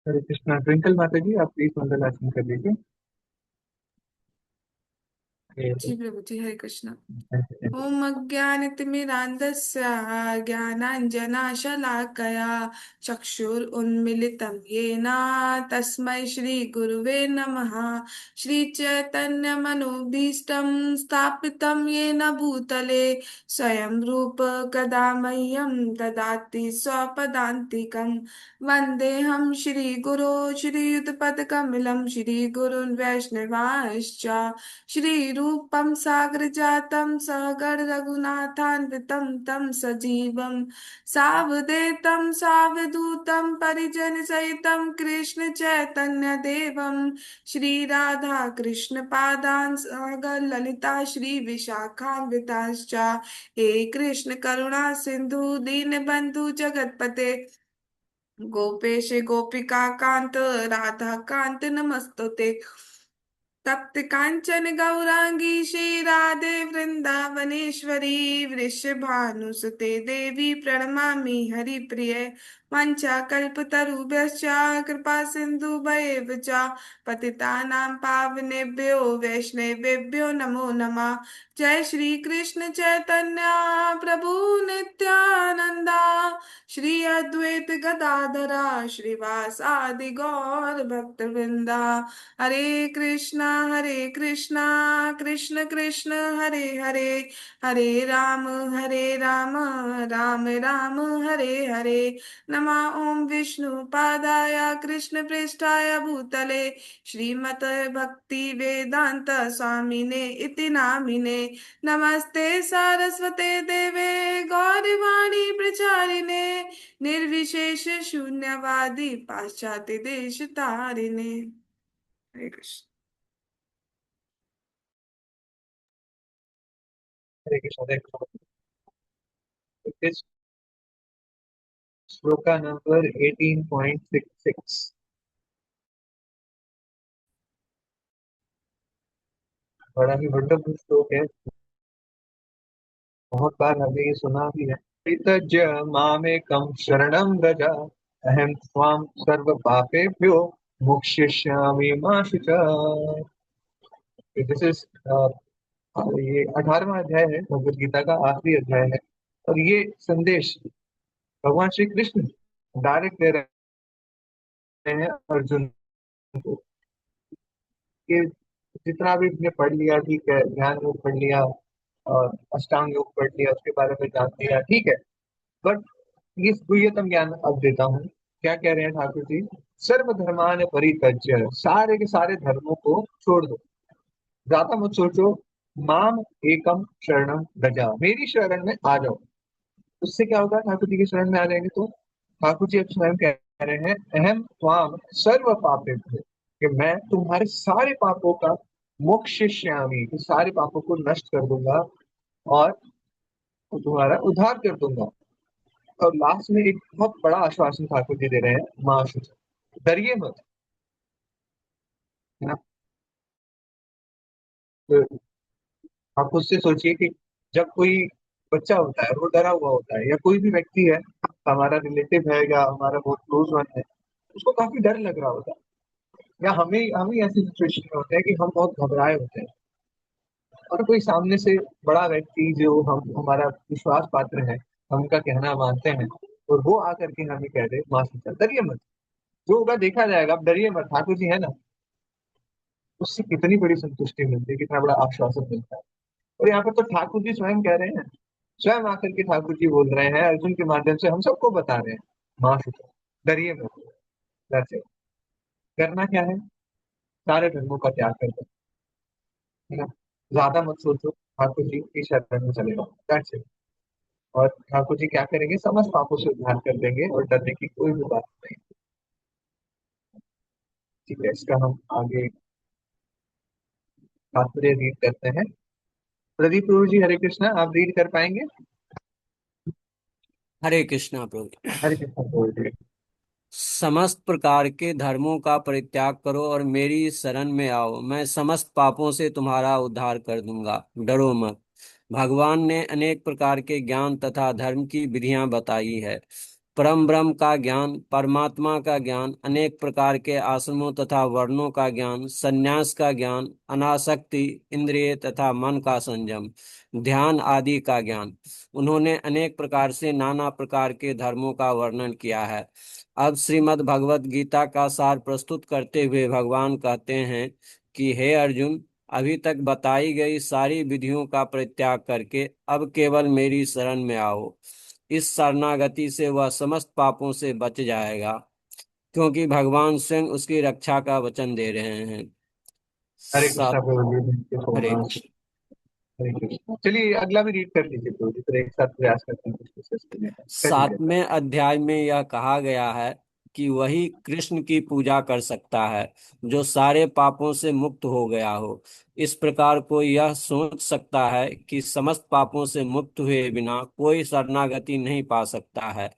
हरे Krishna. Twinkle माता जी, आप please मंगल कर लीजिए। जी प्रभु जी, हरे कृष्णा। Thank you. ॐ अज्ञानतिमिरान्धस्य ज्ञानाञ्जनाशलाकया चक्षुरुन्मिलितं येन तस्मै श्रीगुरुवे नमः। श्रीचैतन्यमनोभीष्टं स्थापितं येन भूतले स्वयं रूप कदा मह्यं ददाति स्वपदान्तिकं। वन्देऽहं श्रीगुरो श्रीयुतपदकमलं श्रीगुरुन् वैष्णवांश्च श्रीरूपं सागरजातं सहगण रघुनाथान्वितं तं सजीवं सावधेतं सावधूतं परिजनसहितं कृष्ण चैतन्यदेवं श्रीराधा कृष्णपादान् सागर ललिता श्रीविशाखान्विताश्च। हे कृष्ण करुणा सिन्धु दीनबन्धु जगत्पते गोपेश गोपिका कांत राधा कांत नमस्तुते। तप्त कांचन गौरांगी श्री राधे वृंदावनेश्वरी वृषभानुसुते देवी प्रणमामि हरिप्रिय। वंशाकल्पतरुभ्यश्च कृपा सिन्धुभ्येव च पतितानां पावनेभ्यो वैष्णवेभ्यो नमो नमः। जय श्री कृष्ण चैतन्य प्रभु नित्यानंदा श्री अद्वैत गदाधरा श्रीवासादि गौर भक्तवृंदा। हरे कृष्णा कृष्ण कृष्ण हरे हरे हरे राम राम राम हरे हरे। नमः ओम विष्णु पादाय कृष्ण पृष्ठाय भूतले श्रीमत भक्ति वेदांत स्वामिने इति नामिने। नमस्ते सारस्वते देवे गौरवाणी प्रचारिणे निर्विशेष शून्यवादी पाश्चात्य देश तारिणे। हरे कृष्ण। हरे कृष्णा। हरे कृष्णा। इस श्लोका नंबर 18.66 बड़ा ही वंडरफुल श्लोक है। बहुत बार हमने ये सुना भी है। परित्यज्य मामेकं शरणं व्रज, अहं त्वां सर्व पापेभ्यो मोक्षयिष्यामि मा शुचः। दिस इज ये 18वां अध्याय है, भगवत गीता का आखिरी अध्याय है। और ये संदेश भगवान श्री कृष्ण डायरेक्ट दे रहे हैं अर्जुन को कि जितना भी तुमने पढ़ लिया ठीक है, ध्यान योग पढ़ लिया और अष्टांग योग पढ़ लिया, उसके बारे में जान लिया ठीक है, बट ये गुह्यतम ज्ञान अब देता हूँ। क्या कह रहे हैं ठाकुर जी? सर्व धर्मान परित्यज्य, सारे के सारे धर्मों को छोड़ दो, ज्यादा मत सोचो। माम एकम शरणम रजा, मेरी शरण में आ जाओ। उससे क्या होगा? ठाकुर जी की शरण में आ जाएंगे तो ठाकुर जी अब स्वयं कह रहे हैं, अहम त्वाम सर्व पापे, कि मैं तुम्हारे सारे पापों का मोक्षयिष्यामि, कि सारे पापों को नष्ट कर दूंगा और तुम्हारा उद्धार कर दूंगा। और लास्ट में एक बहुत बड़ा आश्वासन ठाकुर जी दे रहे हैं, मां शुच, डरिए मत, है ना। तो आप खुद से सोचिए कि जब कोई बच्चा होता है वो डरा हुआ होता है, या कोई भी व्यक्ति है, हमारा रिलेटिव है या हमारा बहुत क्लोज वन है, उसको काफी डर लग रहा होता है, या हमें हमें ऐसी सिचुएशन में होता है कि हम बहुत घबराए होते हैं, और कोई सामने से बड़ा व्यक्ति जो हम हमारा विश्वास पात्र है, हम उनका कहना मानते हैं, और वो आकर के हमें कह दे माँ सीता डरिए मत, जो होगा देखा जाएगा, आप डरिए मत, ठाकुर जी है ना। उससे कितनी बड़ी संतुष्टि मिलती है, कितना बड़ा आश्वासन मिलता है। और यहाँ पर तो ठाकुर जी स्वयं कह रहे हैं, स्वयं आकर के ठाकुर जी बोल रहे हैं, अर्जुन के माध्यम से हम सबको बता रहे हैं, माँ सीता डरिए मत। वैसे करना क्या है? सारे धर्मों का त्याग कर दो, है ना। ज्यादा मत सोचो, ठाकुर जी की शरण में चले जाओ, That's it। और ठाकुर जी क्या करेंगे? समस्त पापों से उद्धार कर देंगे, और डरने की कोई भी बात नहीं। ठीक है, इसका हम आगे तात्पर्य रीड करते हैं। प्रदीप प्रभु जी, हरे कृष्णा, आप रीड कर पाएंगे? हरे कृष्णा प्रभु। हरे कृष्णा बोल रहे। समस्त प्रकार के धर्मों का परित्याग करो और मेरी शरण में आओ, मैं समस्त पापों से तुम्हारा उद्धार कर दूंगा, डरो मत। भगवान ने अनेक प्रकार के ज्ञान तथा धर्म की विधियां बताई है। परम ब्रह्म का ज्ञान, परमात्मा का ज्ञान, अनेक प्रकार के आश्रमों तथा वर्णों का ज्ञान, संन्यास का ज्ञान, अनासक्ति, इंद्रिय तथा मन का संयम, ध्यान आदि का ज्ञान। उन्होंने अनेक प्रकार से नाना प्रकार के धर्मों का वर्णन किया है। अब श्रीमद् भगवत गीता का सार प्रस्तुत करते हुए भगवान कहते हैं कि हे अर्जुन, अभी तक बताई गई सारी विधियों का परित्याग करके अब केवल मेरी शरण में आओ। इस शरणागति से वह समस्त पापों से बच जाएगा, क्योंकि भगवान स्वयं उसकी रक्षा का वचन दे रहे हैं। हरे कृष्णा सात प्रभु जी, thank you so Hare much. Krishna. Hare Krishna. चलिए अगला भी रीड कर लीजिए प्रभु जी, फिर एक साथ प्रयास करते हैं कुछ विशेष करने का। कर लीजिए सर। 7वें अध्याय में यह कहा गया है कि वही कृष्ण की पूजा कर सकता है जो सारे पापों से मुक्त हो गया हो। इस प्रकार कोई यह सोच सकता है कि समस्त पापों से मुक्त हुए बिना कोई शरणागति नहीं पा सकता है।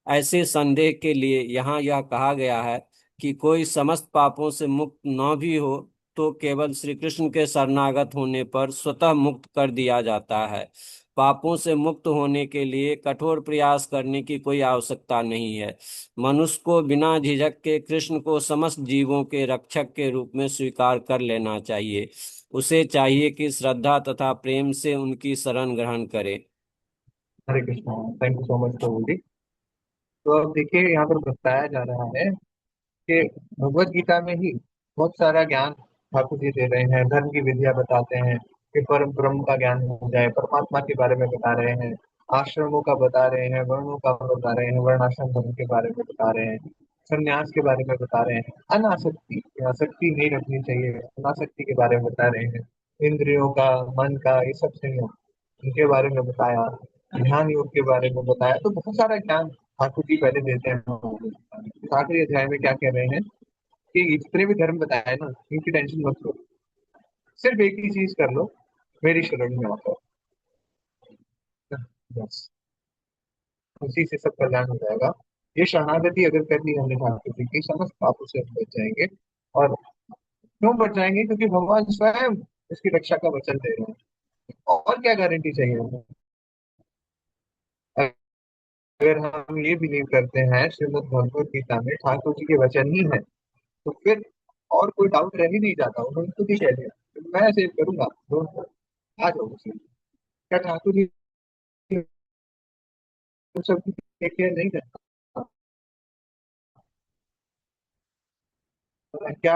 ऐसे संदेह के लिए यहाँ यह कहा गया है कि कोई समस्त पापों से मुक्त न भी हो तो केवल श्री कृष्ण के शरणागत होने पर स्वतः मुक्त कर दिया जाता है। पापों से मुक्त होने के लिए कठोर प्रयास करने की कोई आवश्यकता नहीं है। मनुष्य को बिना झिझक के कृष्ण को समस्त जीवों के रक्षक के रूप में स्वीकार कर लेना चाहिए। उसे चाहिए कि श्रद्धा तथा प्रेम से उनकी शरण ग्रहण करे। Hare Krishna. Thank you so much प्रभु जी। तो अब देखिए यहाँ पर बताया जा रहा है कि भगवत गीता में ही बहुत सारा ज्ञान ठाकुर जी दे रहे हैं, धर्म की विधियां बताते हैं कि परम ब्रह्म का ज्ञान हो जाए, परमात्मा के बारे में बता रहे हैं, आश्रमों का बता रहे हैं, वर्णों का बता रहे हैं, वर्णाश्रम धर्म के बारे में बता रहे हैं, संन्यास के बारे में बता रहे हैं, अनासक्ति, आसक्ति नहीं रखनी चाहिए, अनासक्ति के बारे में बता रहे हैं, इंद्रियों का, मन का, ये सब संयम, इनके बारे में बताया, ध्यान योग के बारे में बताया। तो बहुत सारा ज्ञान ठाकुर जी पहले देते हैं। आखिरी अध्याय में क्या कह रहे हैं कि जितने भी धर्म बताए ना, इनकी टेंशन मत लो, सिर्फ एक ही चीज कर लो, मेरी शरण में आकर, बस उसी से सब कल्याण हो जाएगा। ये शरणागति अगर कर ली हमने ठाकुर जी की, समस्त पापों से हम बच जाएंगे। और क्यों बच जाएंगे? क्योंकि भगवान स्वयं इसकी रक्षा का वचन दे रहे हैं। और क्या गारंटी चाहिए हमें? अगर हम ये बिलीव करते हैं श्रीमद् भगवत गीता में ठाकुर जी के वचन ही है, तो फिर और कोई डाउट रह ही नहीं जाता। उन्होंने खुद ही कह दिया, तो मैं सेव करूंगा, आ जाओ मुझे। क्या ठाकुर जी सब टेक केयर नहीं करता? क्या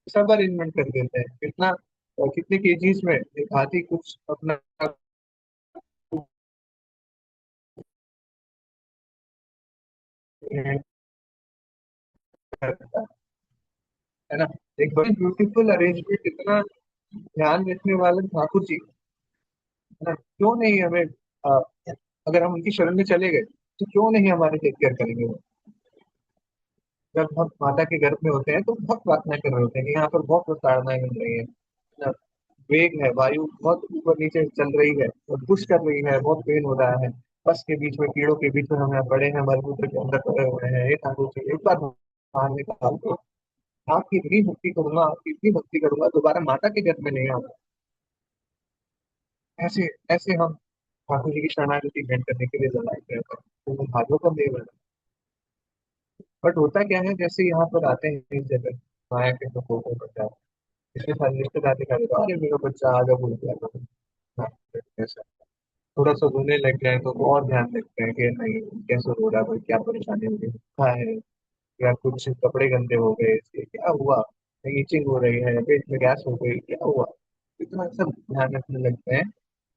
सब अरेंजमेंट कर देते हैं? कितना कितने केजीज में एक हाथी कुछ अपना करता है ना? एक बड़ी ब्यूटीफुल अरेंजमेंट, इतना ध्यान रखने वाले ठाकुर जी, है ना? क्यों नहीं हमें अगर हम उनकी शरण में चले गए तो क्यों नहीं हमारे टेक केयर करेंगे वो? जब हम माता के गर्भ में होते हैं तो बहुत प्रार्थना कर रहे होते हैं कि यहाँ पर बहुत प्रताड़नाएं मिल रही है ना, वेग है, वायु बहुत ऊपर नीचे चल रही है और पुश कर रही है, बहुत पेन हो रहा है, बस के बीच में, कीड़ों के बीच में हम यहाँ पड़े हैं, मलमूत्र के अंदर पड़े हुए हैं। ये ठाकुर जी एक बार बाहर निकाल दो, आपकी इतनी भक्ति करूंगा, आपकी इतनी भक्ति करूंगा, दोबारा माता के गर्भ में नहीं आऊंगा। ऐसे ऐसे हम ठाकुर जी की शरणागति ग्रहण करने के लिए लड़ाई करते हैं, तो हम भाग्यों का देव है। बट होता क्या है, जैसे यहाँ पर आते हैं इस जगह, माया के प्रकोप में पड़ जाते हैं, इसके साथ रिश्तेदार दिखा देता, अरे मेरा बच्चा आगे भूल गया था। हाँ, ऐसा थोड़ा सा रोने लग जाए तो वो और ध्यान रखते हैं कि नहीं कैसे रो रहा है, कोई क्या परेशानी हो गई, क्या है, या कुछ कपड़े गंदे हो गए, इसके क्या हुआ, कहीं इचिंग हो रही है, पेट में गैस हो गई, क्या हुआ, इतना सब ध्यान रखने लगते हैं।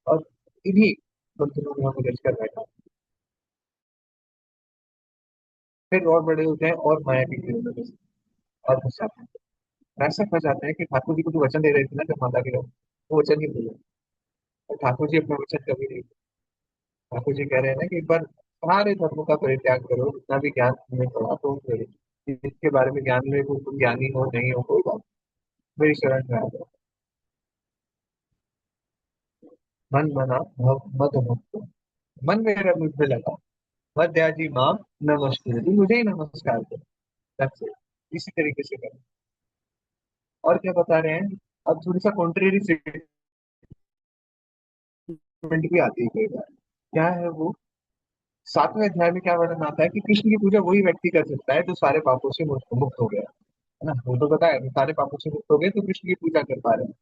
और इन्हीं बंधनों में हम उलझ कर बैठा, फिर और बड़े होते हैं और माया की कीड़ों में और फंस जाते हैं। ऐसा फंस जाते हैं कि ठाकुर जी को जो वचन दे रहे थे ना जब माता के लोग, वो वचन ही भूले, और ठाकुर जी अपना वचन कभी नहीं। ठाकुर जी कह रहे हैं ना कि एक बार सारे धर्मों का परित्याग करो, जितना भी ज्ञान तुम्हें पड़ा तो करो, जिसके बारे में ज्ञान में, वो तुम ज्ञानी हो नहीं हो कोई बात नहीं, मेरी शरण में आ जाओ। मन मना भव मद भक्त, मन मेरा मुझ में लगा, मध्याजी माम नमस्ते, तुम मुझे ही नमस्कार करो। That's it. इसी तरीके से करो। और क्या बता रहे हैं? अब थोड़ी सा कॉन्ट्रेरी स्टेटमेंट भी आती है कई बार। क्या है वो? सातवें अध्याय में क्या वर्णन आता है कि कृष्ण की पूजा वही व्यक्ति कर सकता है जो सारे पापों से मुक्त हो गया है ना। वो तो पता है सारे पापों से मुक्त हो गए तो कृष्ण की पूजा कर पा रहे हैं।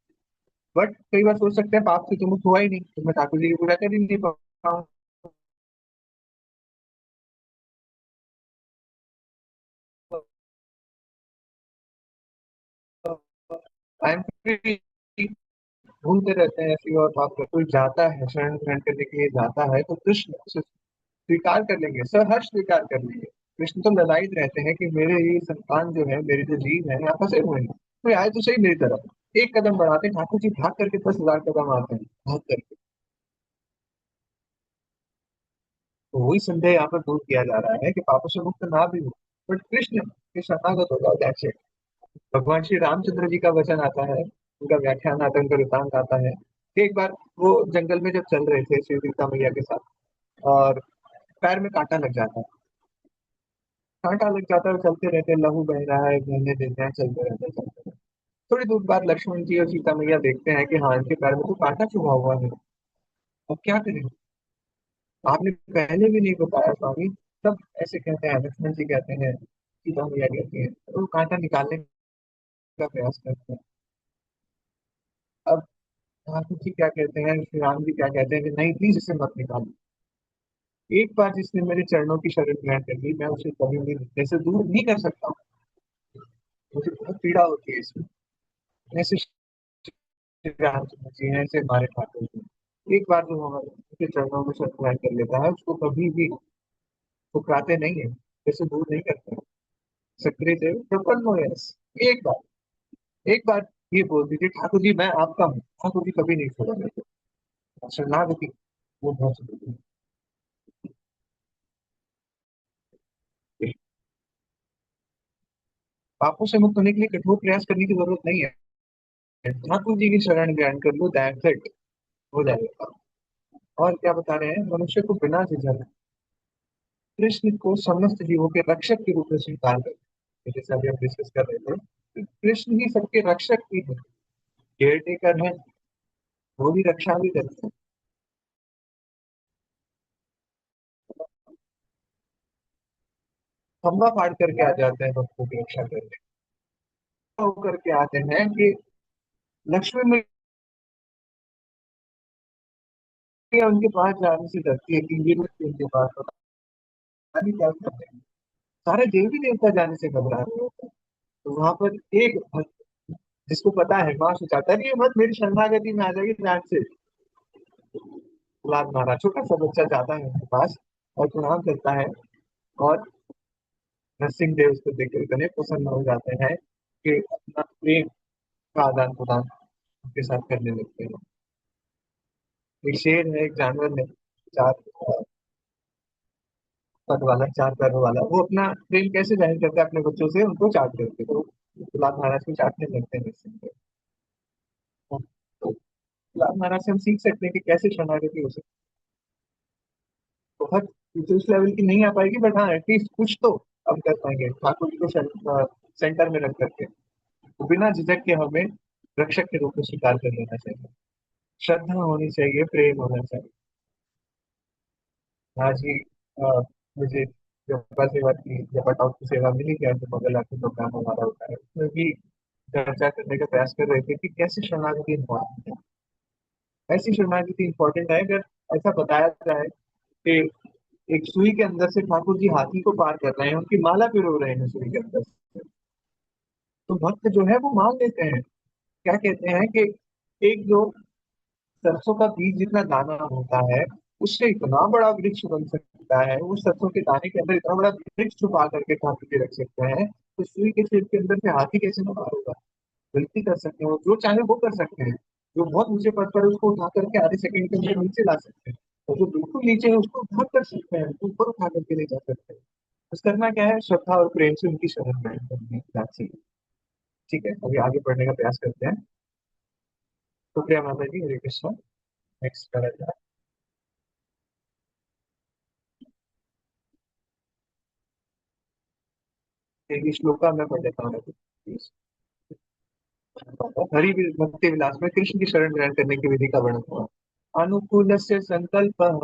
बट कई बार सोच सकते हैं पाप से तो मुक्त हुआ ही नहीं तो मैं ठाकुर जी की पूजा कर ही नहीं पाऊंगा। आई एम फ्री, घूमते रहते हैं ऐसे ही। और पाप कोई जाता है शरण ग्रहण करने के लिए जाता है तो कृष्ण उसे स्वीकार कर लेंगे, सहर्ष स्वीकार कर लेंगे। कृष्ण तो ललायित रहते हैं कि मेरे ये संतान जो है, मेरे जो जीव है यहाँ फंसे हुए हैं, तो आए तो सही मेरी तरफ। एक कदम बढ़ाते हैं ठाकुर जी भाग करके 10,000 कदम आते हैं भाग करके। तो वही संदेह यहाँ पर दूर किया जा रहा है कि पापों से मुक्त ना भी हो बट कृष्ण के शरणागत हो जाओ दैट्स इट। भगवान श्री रामचंद्र जी का वचन आता है, उनका व्याख्यान आता है, उनका वृतांत आता है कि एक बार वो जंगल में जब चल रहे थे श्री सीता मैया के साथ और पैर में कांटा लग जाता है। कांटा लग जाता है और चलते रहते हैं, लहू बह रहा है, बहने देते हैं, चलते रहते हैं चलते रहते हैं। थोड़ी दूर बाद लक्ष्मण जी और सीता मैया देखते हैं कि हाँ इनके पैर में तो कांटा चुभा हुआ है, अब क्या करें। आपने पहले भी नहीं बताया स्वामी। सब ऐसे कहते हैं, लक्ष्मण जी कहते हैं, सीता मैया कहती है, तो वो कांटा निकालने का प्रयास करते हैं। अब ठाकुर जी क्या कहते हैं, श्री राम जी क्या कहते हैं कि नहीं प्लीज इसे मत निकालो। एक बार जिसने मेरे चरणों की शरण ग्रहण कर ली मैं उसे कभी भी ऐसे दूर नहीं कर सकता हूँ। मुझे बहुत पीड़ा होती है इसमें। ऐसे श्री रामचंद्र जी हैं, ऐसे हमारे ठाकुर जी। एक बार जो हमारे उनके चरणों में शरण ग्रहण कर लेता है उसको कभी भी ठुकराते नहीं है, जैसे दूर नहीं करते। सक्रिय देव प्रपन्न हो यस। एक बार, एक बार ये बोल दीजिए ठाकुर जी मैं आपका हूँ, ठाकुर जी कभी नहीं छोड़ा मेरे को। शरणागति वो बहुत जरूरी है। पापों से मुक्त होने के लिए कठोर प्रयास करने की जरूरत नहीं है। ठाकुर जी की शरण ग्रहण कर लो दैट्स इट, हो जाएगा। और क्या बता रहे हैं, मनुष्य को बिना झिझक कृष्ण को समस्त जीवों के रक्षक के रूप में स्वीकार कर, जैसे अभी हम डिस्कस कर रहे थे कि कृष्ण ही सबके रक्षक भी है, केयर टेकर है, वो भी रक्षा भी करते हैं। खंभा फाड़ करके आ जाते हैं भक्तों की रक्षा करने, होकर के आते हैं कि लक्ष्मी मैया उनके पास जाने से डरती है कि ये लोग उनके पास पता नहीं क्या करते हैं। सारे देवी देवता जाने से घबरा रहे होते हैं। तो वहां पर एक भक्त जिसको पता है माँ सोचाता है ये मत मेरी शरणागति में आ जाएगी ध्यान से। प्रहलाद महाराज छोटा सा बच्चा जाता है उनके पास और प्रणाम करता है और नरसिंह देव उसको देख कर इतने प्रसन्न हो जाते हैं कि अपना प्रेम का आदान प्रदान उनके साथ करने लगते हैं। एक शेर है, एक जानवर है, चार पग वाला, चार पैरों वाला, वो अपना प्रेम कैसे जाहिर करता है अपने बच्चों से, उनको चाट करके। तो प्रहलाद महाराज को चाटने लगते हैं नरसिंह देव। तो प्रहलाद महाराज से हम सीख सकते हैं कि कैसे शरणागति हो सकती है। बहुत उस लेवल की नहीं आ पाएगी बट हाँ एटलीस्ट कुछ तो हम कर पाएंगे ठाकुर जी को सेंटर में रख करके। तो बिना झिझक के हमें रक्षक के रूप में स्वीकार कर लेना चाहिए। श्रद्धा होनी चाहिए, प्रेम होना चाहिए। आज ही मुझे जपा सेवा की, जपा टॉप की सेवा मिली क्या जो मंगल आरती प्रोग्राम हमारा होता है उसमें भी चर्चा करने का प्रयास कर रहे थे कि कैसे शरणागति इम्पोर्टेंट है। ऐसी शरणागति इम्पोर्टेंट है अगर ऐसा बताया जाए कि एक सुई के अंदर से ठाकुर जी हाथी को पार कर रहे हैं, उनकी माला पिरो रहे हैं सुई के अंदर से, तो भक्त जो है वो मान लेते हैं। क्या कहते हैं कि एक जो सरसों का बीज जितना दाना होता है उससे इतना बड़ा वृक्ष बन सकता है, उस सरसों के दाने के अंदर इतना बड़ा वृक्ष छुपा करके ठाकुर जी रख सकते हैं, तो सुई के छेद के अंदर से हाथी कैसे न पार होगा। गलती कर सकते हैं, वो जो चाहे वो कर सकते हैं। जो बहुत ऊंचे पद पर है, उसको उठा करके आधे सेकंड के अंदर नीचे ला सकते हैं, और जो बिल्कुल नीचे है उसको उठा कर सकते हैं, उसको ऊपर उठा करके ले जा सकते हैं। बस करना क्या है, श्रद्धा और प्रेम से उनकी शरण ग्रहण करनी है, that's it। ठीक है, अभी आगे बढ़ने का प्रयास करते हैं। तो प्रिया माता जी, हरे कृष्ण। नेक्स्ट करा जाए। एक श्लोका मैं पढ़ लेता हूँ। हरि भक्ति विलास में कृष्ण की शरण ग्रहण करने की विधि का वर्णन हुआ। अनुकूलस्य संकल्पः,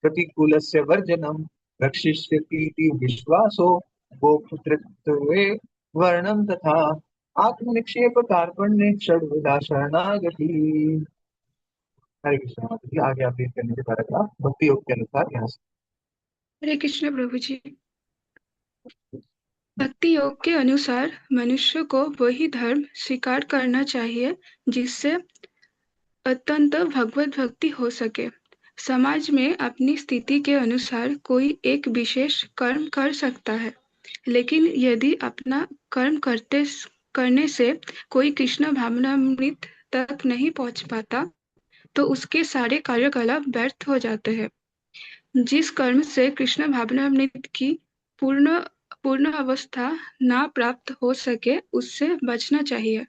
प्रतिकूलस्य वर्जनम्, रक्षिष्यतीति विश्वासो गोपुत्रत्वे वर्णम तथा आत्मनिक्षेप कार्पण्य षड्विधा शरणागति। हरे कृष्ण माता जी, आगे आप रीड करने के पैराग्राफ भक्ति योग के अनुसार यहाँ से। हरे कृष्ण प्रभु जी। भक्ति योग के अनुसार मनुष्य को वही धर्म स्वीकार करना चाहिए जिससे अत्यंत भगवत भक्ति हो सके। समाज में अपनी स्थिति के अनुसार कोई एक विशेष कर्म कर सकता है, लेकिन यदि अपना कर्म करने से कोई कृष्ण भावनामृत तक नहीं पहुंच पाता, तो उसके सारे कार्यकलाप व्यर्थ हो जाते हैं। जिस कर्म से कृष्ण भावनामृत की पूर्ण पूर्ण अवस्था ना प्राप्त हो सके, उससे बचना चाहिए।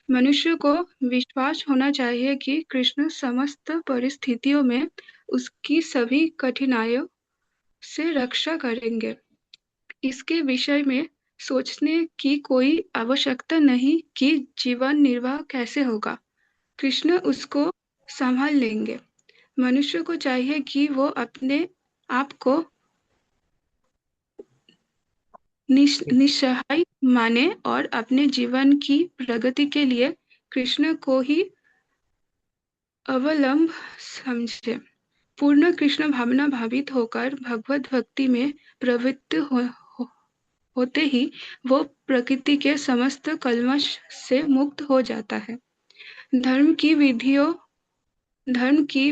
मनुष्य को विश्वास होना चाहिए कि कृष्ण समस्त परिस्थितियों में उसकी सभी कठिनाइयों से रक्षा करेंगे। इसके विषय में सोचने की कोई आवश्यकता नहीं कि जीवन निर्वाह कैसे होगा, कृष्ण उसको संभाल लेंगे। मनुष्य को चाहिए कि वो अपने आप को निस्सहाय माने और अपने जीवन की प्रगति के लिए कृष्ण को ही अवलंब समझे। पूर्ण कृष्ण भावना भावित होकर भगवत भक्ति में प्रवृत्त होते ही वो प्रकृति के समस्त कल्मश से मुक्त हो जाता है। धर्म की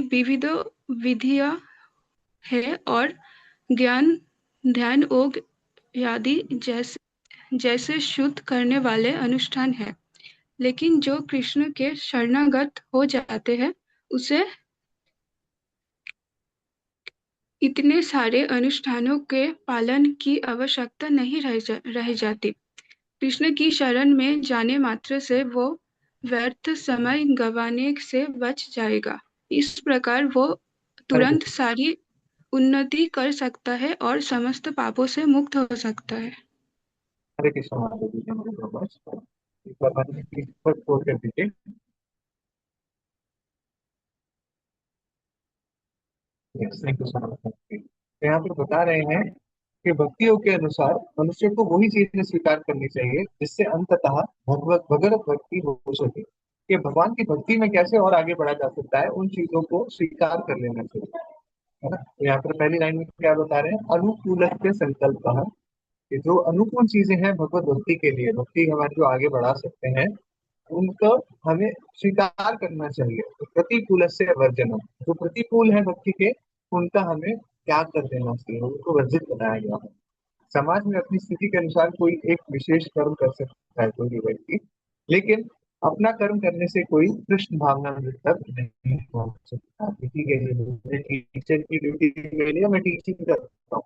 विविध विधियां है और ज्ञान, ध्यान, योग आदि जैसे शुद्ध करने वाले अनुष्ठान है, लेकिन जो कृष्ण के शरणागत हो जाते हैं उसे इतने सारे अनुष्ठानों के पालन की आवश्यकता नहीं रह जाती। कृष्ण की शरण में जाने मात्र से वो व्यर्थ समय गंवाने से बच जाएगा। इस प्रकार वो हरे तुरंत कृष्ण। सारी उन्नति कर सकता है और समस्त पापों से मुक्त हो सकता है। हरे कृष्ण माता जी, हमारे प्रभुपाद। एक बार मैंने प्लीज पर कोट कर दीजिए। Yes, thank you so much. तो यहाँ पर बता रहे हैं कि भक्तियों के अनुसार मनुष्य को वही चीजें स्वीकार करनी चाहिए जिससे अंततः भगवत भक्ति हो सके। कि भगवान की भक्ति में कैसे और आगे बढ़ा जा सकता है, उन चीजों को स्वीकार कर लेना चाहिए, है ना। तो यहाँ पर पहली लाइन में क्या बता रहे हैं, अनुकूल संकल्प, कि जो अनुकूल चीजें हैं भगवत भक्ति के लिए, भक्ति हमारी जो आगे बढ़ा सकते हैं, उनको हमें स्वीकार करना चाहिए। तो प्रतिकूल से वर्जन, जो प्रतिकूल है भक्ति के, उनका हमें त्याग कर देना चाहिए, उनको वर्जित बनाया गया है। समाज में अपनी स्थिति के अनुसार कोई एक विशेष कर्म कर सकता है कोई भी व्यक्ति, लेकिन अपना कर्म करने से कोई कृष्ण भावना तक नहीं पहुंच सकता। किसी के लिए टीचर की ड्यूटी मिली है, मैं टीचिंग करता हूँ,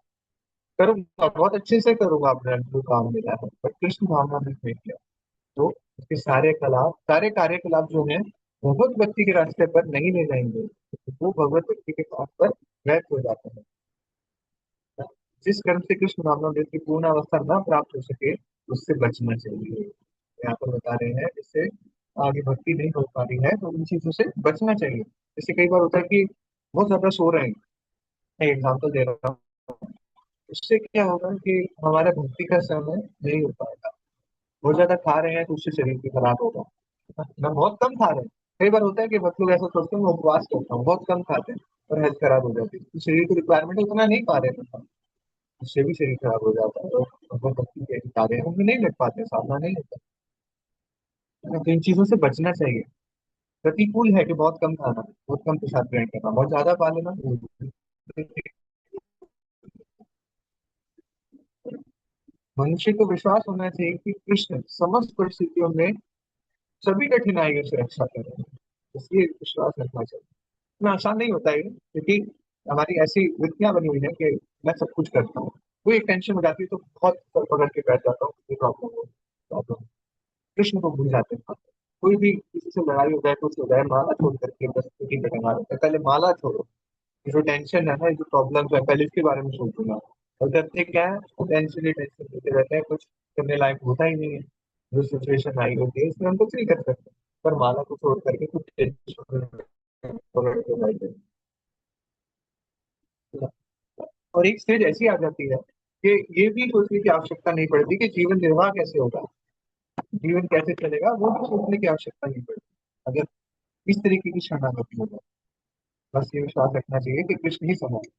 करूंगा, बहुत अच्छे से करूंगा अपना जो काम मिला है, पर कृष्ण भावना में नहीं किया तो उसके सारे कार्यकलाप जो है भगवत भक्ति के रास्ते पर नहीं ले जाएंगे, वो भगवत भक्ति के पास पर व्यर्थ हो जाते हैं। जिस कर्म से कृष्ण भावनामृत की पूर्ण अवस्था न प्राप्त हो सके, उससे बचना चाहिए। यहाँ पर बता रहे हैं जिससे आगे भक्ति नहीं हो पा रही है, तो उन चीजों से बचना चाहिए। जैसे कई बार होता है कि बहुत ज्यादा सो रहे हैं, एग्जाम्पल दे रहा हूँ, उससे क्या होगा कि हमारा भक्ति का समय नहीं हो पाएगा। बहुत ज्यादा खा रहे हैं तो उससे शरीर भी खराब होगा, ना बहुत कम खा रहे हैं। कई बार होता है कि बहुत लोग ऐसा सोचते हैं मैं उपवास करता हूँ, बहुत कम खाते हैं और हेल्थ खराब हो जाती है, तो शरीर की रिक्वायरमेंट उतना नहीं पा रहे हैं, उससे भी शरीर खराब हो जाता है। तो भगवत भक्ति के कार्य उनमें नहीं लग पाते, साधना नहीं होता। तो इन चीजों से बचना चाहिए। प्रतिकूल है कि बहुत कम खाना, बहुत कम प्रसाद ग्रहण करना, बहुत ज्यादा पा लेना। मनुष्य को विश्वास होना चाहिए कि कृष्ण समस्त परिस्थितियों में सभी कठिनाइयों से रक्षा कर रहे हैं, इसलिए विश्वास रखना चाहिए। इतना आसान नहीं होता है क्योंकि हमारी ऐसी वृत्तियां बनी हुई है कि मैं सब कुछ करता हूँ, कोई एक टेंशन हो जाती है तो बहुत सर पकड़ के बैठ जाता हूँ, ये प्रॉब्लम हो, प्रॉब्लम। कृष्ण को भूल जाते हैं। कोई भी किसी से लड़ाई हो जाए, कुछ हो जाए, माला छोड़ करके बस स्थिति पे टंगा रहता है, पहले माला छोड़ो। ये जो टेंशन है ना, ये जो प्रॉब्लम है, पहले इसके बारे में सोचूंगा। और करते क्या है, टेंशन ही टेंशन लेते रहते हैं, कुछ करने लायक होता ही नहीं है। जो सिचुएशन आई होती है इसमें हम कुछ नहीं कर सकते, पर माला को छोड़ करके कुछ टेंशन पकड़ के बैठे। और एक स्टेज ऐसी आ जाती है कि ये भी सोचने की आवश्यकता नहीं पड़ती कि जीवन निर्वाह कैसे होगा, जीवन कैसे चलेगा, वो भी सोचने की आवश्यकता नहीं पड़ती अगर इस तरीके की शरणागति हो जाए। बस ये विश्वास रखना चाहिए कि कृष्ण ही संभाले।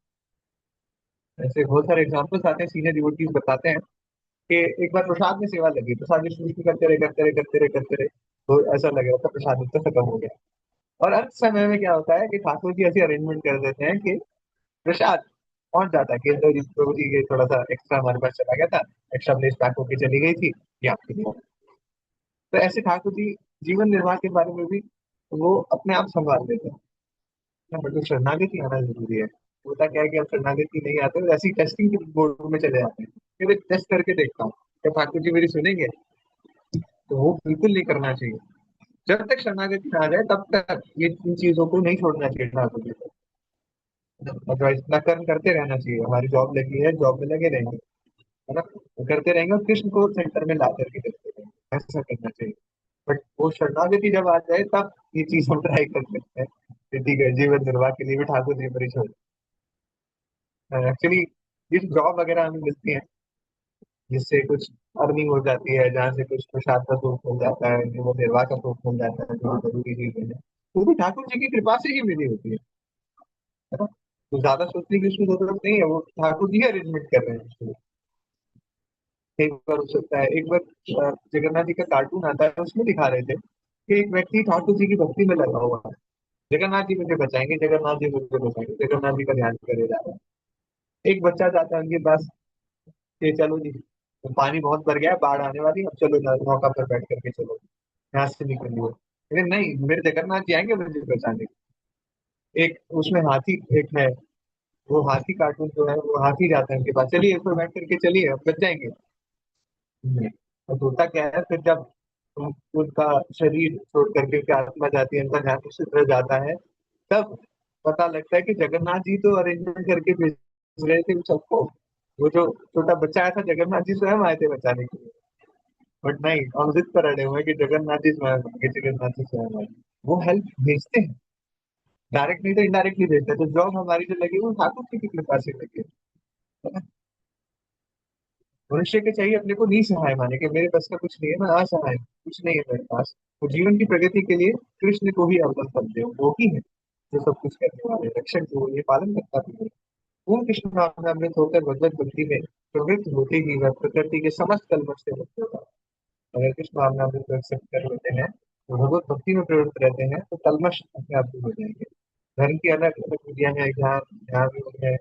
ऐसे बहुत सारे एग्जाम्पल्स आते हैं, सीनियर डिवोटीज बताते हैं कि एक बार प्रसाद में सेवा लगी, प्रसाद विष्णु करते रहे तो ऐसा लग रहा था प्रसाद तो खत्म हो गया। और अंत समय में क्या होता है कि ठाकुर जी ऐसी अरेंजमेंट कर देते हैं कि प्रसाद पहुंच जाता है कि इंद्र जी प्रभु जी के थोड़ा सा एक्स्ट्रा हमारे पास चला गया था, एक्स्ट्रा प्लेस पैक होके चली गई थी, ये आपके लिए। तो ऐसे ठाकुर जी जीवन निर्वाह के बारे में भी वो अपने आप संभाल लेते हैं। बट तो शरणागति आना जरूरी है। होता क्या है कि अब शरणागति नहीं आते तो ऐसी टेस्टिंग के बोर्ड में चले जाते हैं, फिर टेस्ट करके देखता हूँ क्या ठाकुर जी मेरी सुनेंगे। तो वो बिल्कुल नहीं करना चाहिए। जब तक शरणागति ना आ जाए तब तक ये इन चीजों को नहीं छोड़ना चाहिए ठाकुर जी को। अदरवाइज इतना कर्म करते रहना चाहिए, हमारी जॉब लगी है, जॉब में लगे रहेंगे, है ना, तो करते रहेंगे और कृष्ण को सेंटर में ला करके करते रहेंगे, ऐसा करना चाहिए। बट वो शरणागति जब आ जाए तब ये चीज हम ट्राई कर सकते हैं कि ठीक है जीवन निर्वाह के लिए भी ठाकुर जी पर ही छोड़। एक्चुअली ये जॉब वगैरह हमें मिलती है जिससे कुछ अर्निंग हो जाती है, जहाँ से कुछ प्रसाद का सोर्स मिल जाता है, जो वो निर्वाह का सोर्स मिल जाता है, जो जरूरी चीजें हैं वो भी ठाकुर जी की कृपा से ही मिली होती है ना। तो ज्यादा सोचने की उसकी जरूरत नहीं है, वो ठाकुर जी अरेंजमेंट कर रहे हैं उसको। एक बार हो सकता है, एक बार जगन्नाथ जी का कार्टून आता है उसमें दिखा रहे थे कि एक व्यक्ति ठाकुर जी की भक्ति में लगा हुआ है, जगन्नाथ जी मुझे बचाएंगे, जगन्नाथ जी मुझे बचाएंगे, जगन्नाथ जी का ध्यान करे जा रहा है। एक बच्चा जाता है उनके पास कि चलो जी तो पानी बहुत भर गया है, बाढ़ आने वाली है, अब चलो नौका पर बैठ करके चलो यहाँ से निकल लो। लेकिन नहीं, मेरे जगन्नाथ जी आएंगे मुझे बचाने। एक उसमें हाथी एक है, वो हाथी कार्टून जो है वो हाथी जाता है उनके पास, चलिए इस पर बैठ करके चलिए अब बच जाएंगे। और होता क्या है फिर जब उनका शरीर छोड़ करके उनकी आत्मा जाती है, उनका ध्यान उसी तरह जाता है, तब पता लगता है कि जगन्नाथ जी तो अरेंजमेंट करके भेज रहे थे उन सबको। वो जो छोटा बच्चा आया था जगन्नाथ जी स्वयं आए थे बचाने के लिए। बट नहीं, हम जिद पर अड़े हुए हैं कि जगन्नाथ जी स्वयं आएंगे, जगन्नाथ जी स्वयं आएंगे। वो हेल्प भेजते हैं, डायरेक्ट नहीं तो इनडायरेक्टली भेजते हैं। तो जॉब हमारी जो लगी वो ठाकुर जी की कृपा से लगी है ना। मनुष्य के चाहिए अपने को निसहाय माने कि मेरे पास का कुछ नहीं है, मैं असहाय हूँ, कुछ नहीं है मेरे पास। तो जीवन की प्रगति के लिए कृष्ण को ही अवसर समझे, वो ही है जो सब कुछ करने वाले रक्षक, जो ये पालन करता भी है। पूर्ण कृष्ण भावनामृत होकर भगवत भक्ति में प्रवृत्त होते ही वह प्रकृति के समस्त कलमश से मुक्त होता है। अगर कृष्ण भावनामृत को एक्सेप्ट कर लेते हैं तो भगवत भक्ति में प्रवृत्त रहते हैं तो कलमश अपने आप दूर हो जाएंगे। धर्म की अलग अलग विधियां हैं, ध्यान ध्यान योग है,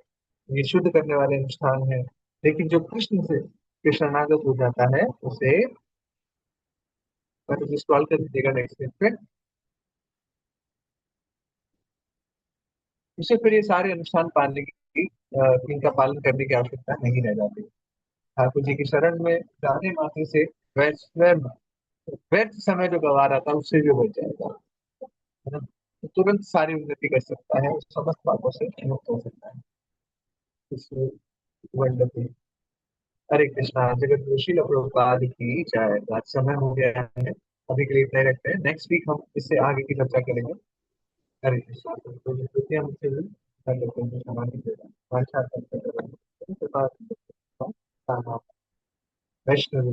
ये शुद्ध करने वाले अनुष्ठान है। लेकिन जो कृष्ण से के शरणागत हो जाता है उसे, पर स्क्रॉल कर दीजिएगा नेक्स्ट पेज पे, उसे फिर ये सारे अनुष्ठान पालने की इनका पालन करने की आवश्यकता नहीं रह जाती। ठाकुर जी की शरण में जाने मात्र से वह स्वयं व्यर्थ समय जो गवा रहा था उससे भी बच जाएगा, है ना। तो तुरंत सारी उन्नति कर सकता है, समस्त पापों से मुक्त हो सकता है इस वंडरफुल। हरे कृष्णा, जगत गुरु श्रील प्रभुपाद की जय। आज समय हो गया है, अभी के लिए इतना ही रखते हैं, नेक्स्ट वीक हम इससे आगे की चर्चा करेंगे। हरे कृष्णा। तो जो कृपया हमसे हुई, हर लोगों को क्षमा कीजिएगा। वांछा करते हैं वैष्णव